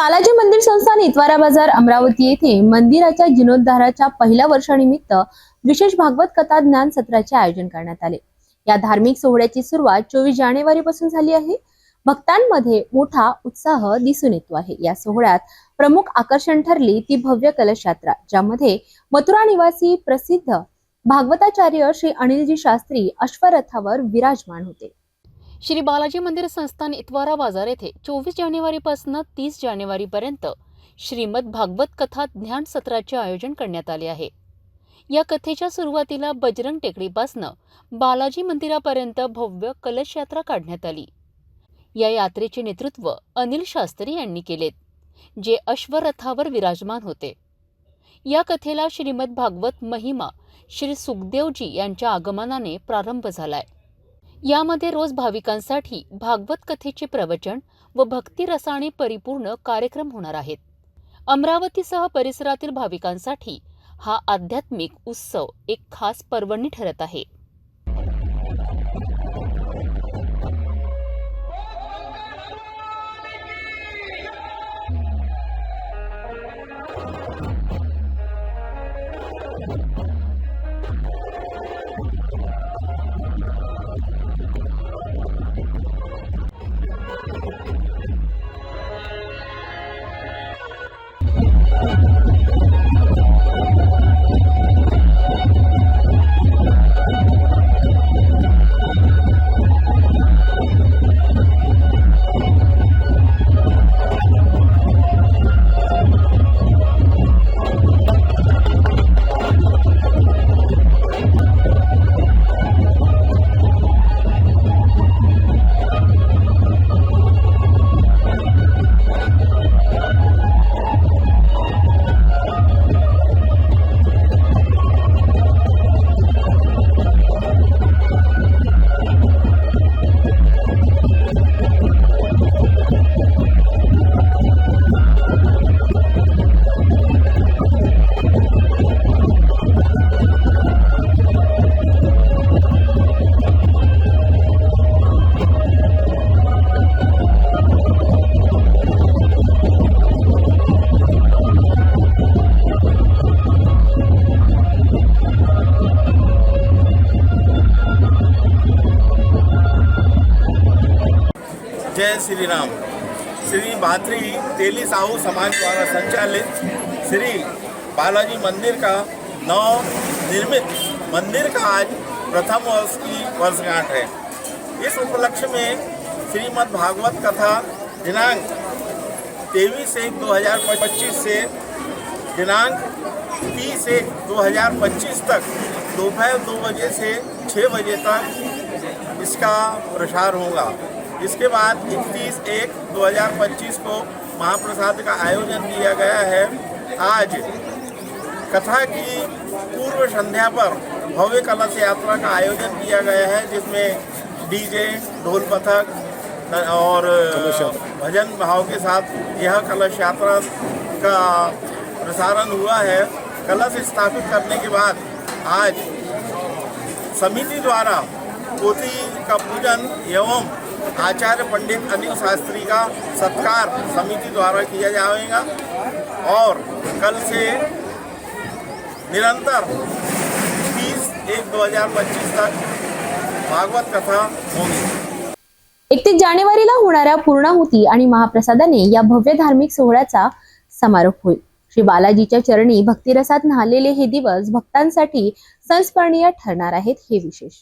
बालाजी मंदिर संस्थान इतवारा बाजार अमरावती येथे मंदिराच्या जीर्णोद्धाराच्या पहिल्या वर्षानिमित्त विशेष भागवत कथा ज्ञान सत्राचे आयोजन करण्यात आले। या धार्मिक सोहळ्याची सुरुवात 24 जानेवारी पासून झाली आहे। भक्तांमध्ये मोठा उत्साह दिसून येतो आहे। या सोहळ्यात प्रमुख आकर्षण ठरली ती भव्य कलश यात्रा, ज्यामध्ये मथुरा निवासी प्रसिद्ध भागवताचार्य श्री अनिलजी शास्त्री अश्वरथावर विराजमान होते। श्री बालाजी मंदिर संस्थान इतवारा बाजार येथे 24 जानेवारीपासून 30 जानेवारीपर्यंत श्रीमद भागवत कथा ज्ञान सत्राचे आयोजन करण्यात आले आहे। या कथेच्या सुरुवातीला बजरंग टेकडीपासून बालाजी मंदिरापर्यंत भव्य कलश यात्रा काढण्यात आली। या यात्रेचे नेतृत्व अनिल शास्त्री यांनी केलेत, जे अश्वरथावर विराजमान होते। या कथेला श्रीमद भागवत महिमा श्री सुखदेवजी यांच्या आगमनाने प्रारंभ झालाय। यामध्ये रोज भाविकांसाठी भागवत कथेचे प्रवचन व भक्ती रसाने परिपूर्ण कार्यक्रम होणार आहेत। अमरावतीसह परिसरातील भाविकांसाठी हा आध्यात्मिक उत्सव एक खास पर्वणी ठरत आहे। जय श्री राम। श्री भातरी तेली साहू समाज द्वारा संचालित श्री बालाजी मंदिर का नवनिर्मित मंदिर का आज प्रथम वर्ष की वर्षगांठ है। इस उपलक्ष्य में श्रीमद् भागवत कथा दिनांक 23/1/2025 से दिनांक 30/1/2025 तक दोपहर 2 बजे से 6 बजे तक इसका प्रसार होगा। इसके बाद 31/1/2025 को महाप्रसाद का आयोजन किया गया है। आज कथा की पूर्व संध्या पर भव्य कलश यात्रा का आयोजन किया गया है, जिसमें डीजे, ढोल पथक और भजन भाव के साथ यह कलश यात्रा का प्रसारण हुआ है। कलश स्थापित करने के बाद आज समिति द्वारा पोथी का पूजन एवं आचार्य पंडित अनिल शास्त्री का सत्कार समिति द्वारा किया जाएगा और कल से निरंतर 30/1/2025 तक भागवत कथा होगी। 31 जानेवारीला होणाऱ्या पूर्णाहुती आणि महाप्रसादाने या भव्य धार्मिक सोहळ्याचा समारोप होईल। श्री बालाजीच्या चरणी भक्तिरसात न्हालेले हे दिवस भक्तांसाठी संस्मरणीय ठरणार आहेत, हे विशेष।